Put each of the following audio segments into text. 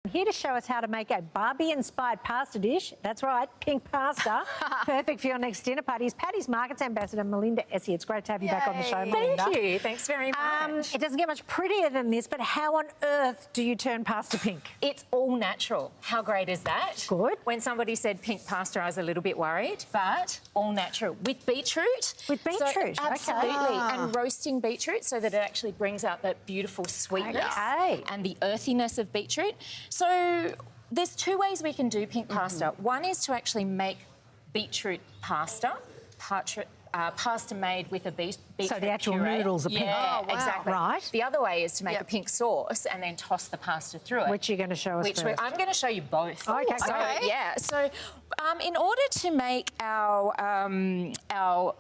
Here to show us how to make a Barbie-inspired pasta dish. That's right, pink pasta. Perfect for your next dinner party. Is Paddy's Markets Ambassador, Melinda Essey. It's great to have you back on the show, Melinda. Thank you. Thanks very much. It doesn't get much prettier than this, but how on earth do you turn pasta pink? It's all natural. How great is that? Good. When somebody said pink pasta, I was a little bit worried, but all natural. With beetroot. With beetroot, so, absolutely. And roasting beetroot so that it actually brings out that beautiful sweetness and the earthiness of beetroot. So there's two ways we can do pink pasta. One is to actually make beetroot pasta, pasta made with a beetroot So the actual puree. noodles are pink. Yeah, Oh, wow. exactly. Right. The other way is to make a pink sauce and then toss the pasta through it. Which you're going to show us first. I'm going to show you both. Okay, so, great. yeah. So, in order to make our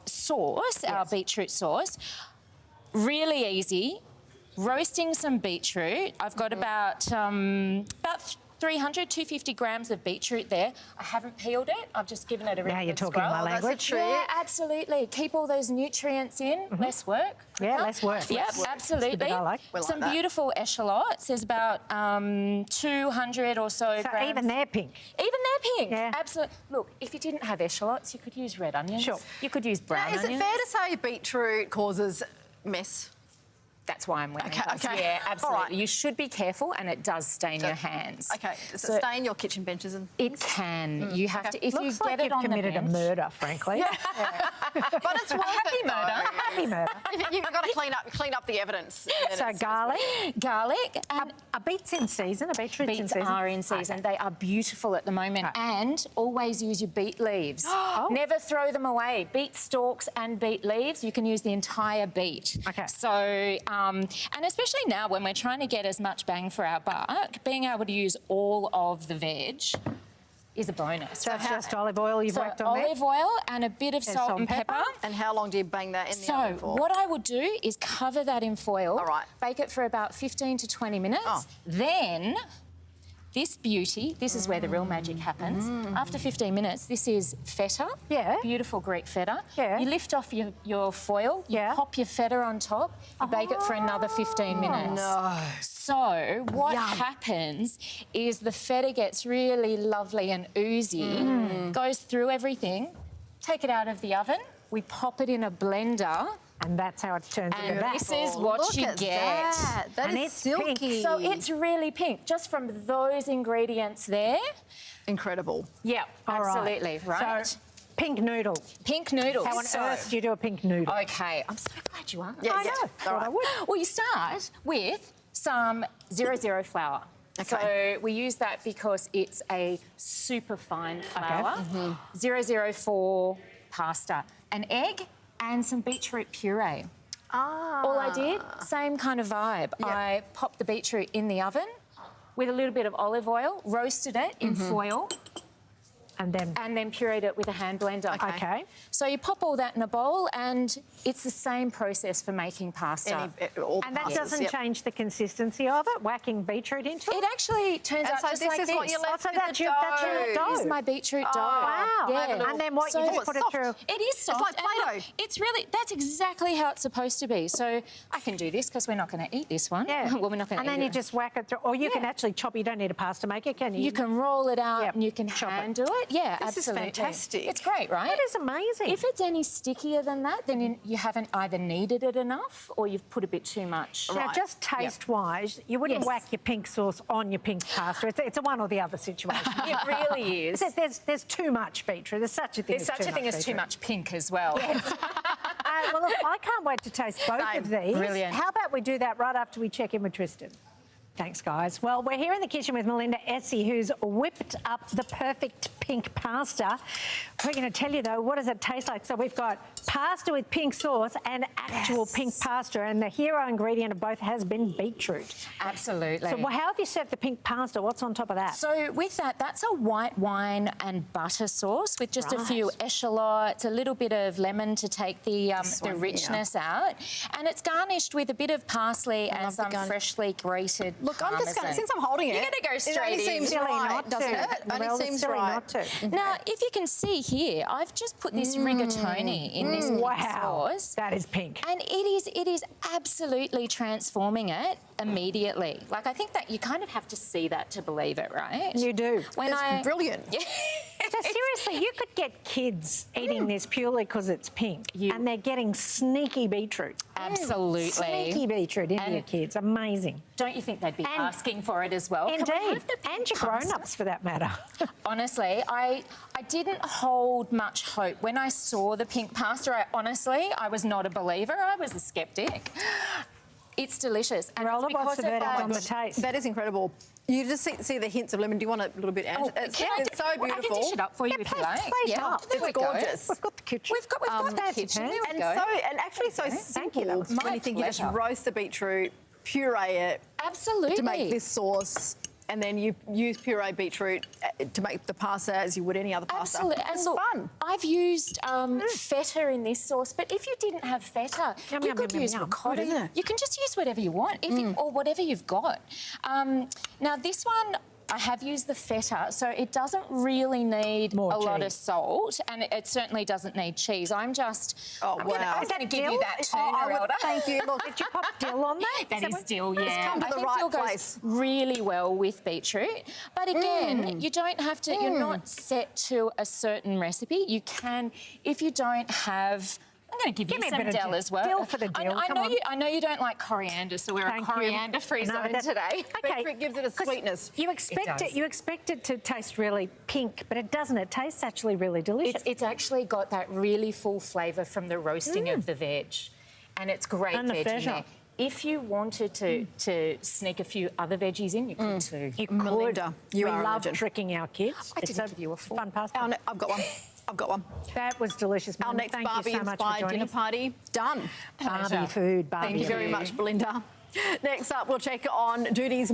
sauce, our beetroot sauce, really easy. Roasting some beetroot. I've got about 250 grams of beetroot there. I haven't peeled it. I've just given it a really Now you're good talking scrub. my language. Yeah, absolutely. Keep all those nutrients in. Less work. Yeah, less work. Yep, That's absolutely. the bit I like. Some beautiful echallots. There's about 200 or so grams. Even they're pink. Even they're pink. Yeah. Absolutely. Look, if you didn't have echallots, you could use red onions. Sure. You could use brown onions. Is it fair to say beetroot causes mess? That's why I'm wearing gloves. Okay. Yeah, absolutely. Right. You should be careful, and it does stain your hands. Okay. Does it stain your kitchen benches and It can. You have to. If Looks you like get it you've on committed the a bench, murder, frankly. but it's worth it, though. Happy murder. You've got to clean up the evidence. So garlic. and Are beets in season? Are beetroots in beets season? are in season. Okay. They are beautiful at the moment, and always use your beet leaves. Oh. Never throw them away. Beet stalks and beet leaves. You can use the entire beet. Okay. So, and especially now when we're trying to get as much bang for our buck, being able to use all of the veg is a bonus. So it's just olive oil you've whacked on there? Olive oil and a bit of salt and pepper. And how long do you bang that in the oven for? So what I would do is cover that in foil. All right. Bake it for about 15 to 20 minutes. Oh. Then this beauty, this is where the real magic happens. After 15 minutes, this is feta. Yeah. Beautiful Greek feta. Yeah. You lift off your foil, you pop your feta on top, you bake it for another 15 minutes. No. So what happens is the feta gets really lovely and oozy, goes through everything, take it out of the oven, we pop it in a blender. And that's how it turns into And that. this is what Look you at get. That And is it's silky. pink. So it's really pink, just from those ingredients there. incredible. Yeah, All right. absolutely, right? So, pink noodle. Pink noodles. How on earth do you do a pink noodle? Okay, I'm so glad you asked. Yeah, I know. All right. I would. Well, you start with some 00 flour. Okay. So we use that because it's a super fine flour. 004 pasta, an egg and some beetroot puree. All I did, same kind of vibe. I popped the beetroot in the oven with a little bit of olive oil, roasted it in foil, And then... and then pureed it with a hand blender. Okay. So you pop all that in a bowl, and it's the same process for making pasta. And that doesn't change the consistency of it, whacking beetroot into it? It actually turns out so just this like is this. what you're left So with that's the your dough. That is my beetroot dough. Wow. Yeah. And then what, you just put it soft. through? It is soft. like and Play-Doh. look, it's really, that's exactly how it's supposed to be. So I can do this because we're not going to eat this one. Yeah. Well, we're not going to And eat then it. you just whack it through. Or you can actually chop. You don't need a pasta maker, can you? You can roll it out and you can Chop it. hand do it. Yeah, This is absolutely. fantastic. It's great, right? That is amazing. If it's any stickier than that, then you haven't either kneaded it enough or you've put a bit too much. Now, Right. just taste-wise, you wouldn't Yes. whack your pink sauce on your pink pasta. It's a one or the other situation. It really is. There's too much beetroot. There's such a thing There's as such a thing as too beetroot. much pink as well. Well, look, I can't wait to taste both Same. of these. Brilliant. How about we do that right after we check in with Tristan? Thanks, guys. Well, we're here in the kitchen with Melinda Essey, who's whipped up the perfect pink pasta. We're going to tell you, though, what does it taste like? So we've got pasta with pink sauce and actual pink pasta, and the hero ingredient of both has been beetroot. Absolutely. So how have you served the pink pasta? What's on top of that? So with that, that's a white wine and butter sauce with just a few echallots, a little bit of lemon to take the richness out, and it's garnished with a bit of parsley and some freshly grated Look, I'm just going to, since I'm holding it, You're going to go straight it only in. seems Silly right, not doesn't to. it? Well, Only it's seems silly right. not to. to. Now, if you can see here, I've just put this rigatoni in this pink sauce. That is pink. And it is absolutely transforming it immediately. Like, I think that you kind of have to see that to believe it, right? You do. It's brilliant. Yeah. So seriously, you could get kids eating this purely because it's pink, and they're getting sneaky beetroot. Absolutely. Sneaky beetroot into your kids. Amazing. Don't you think they'd be asking for it as well? Indeed. And your grown-ups, for that matter. Honestly, I didn't hold much hope. When I saw the pink pasta, I was not a believer. I was a skeptic. It's delicious. And Rolla, it's what's the because of verdict that- on the taste? That is incredible. You just see the hints of lemon. Do you want a little bit, Ange? It's so beautiful. I can dish it up for you if you like. Plate up. There we It's go. gorgeous. We've got the kitchen. We've got the kitchen. There we And go. actually so simple. That was When you think you just pleasure. roast the beetroot, puree it Absolutely. to make this sauce, and then you use pureed beetroot to make the pasta as you would any other pasta. Absolutely. And It's look, fun. I've used feta in this sauce, but if you didn't have feta, Yum, you yum, could yum, use yum. ricotta. Good, isn't it? You can just use whatever you want, or whatever you've got. Now, this one, I have used the feta, so it doesn't really need More a lot of cheese. salt, and it certainly doesn't need cheese. I'm wow. going to give you that tuna, Elda. Thank you. Look, Did you pop dill on that? That is dill, yeah. come to I the think right dill place. goes really well with beetroot. But again, you don't have to, you're not set to a certain recipe. You can, if you don't have... I'm going to give me you a some bit of dill dill. as well. Dill for the dill, come on. I know you don't like coriander, so we're Thank a you. coriander-free No, zone that- today. Okay. Beetroot gives it a 'cause sweetness. You expect does. you expect it to taste really pink, but it doesn't. It tastes actually really delicious. It's actually got that really full flavour from the roasting of the veg, and it's great And the veg in feta. there. If you wanted to sneak a few other veggies in, you could too. You could. Melinda, you we are a love legend. tricking our kids. I It's didn't a give you a full. fun pasta. I've got one. I've got one. That was delicious. Our Melinda. next Thank you so much for Barbie-inspired joining dinner us. party, done. Barbie food, Barbie. Thank you very much, Belinda. Next up, we'll check on Duty's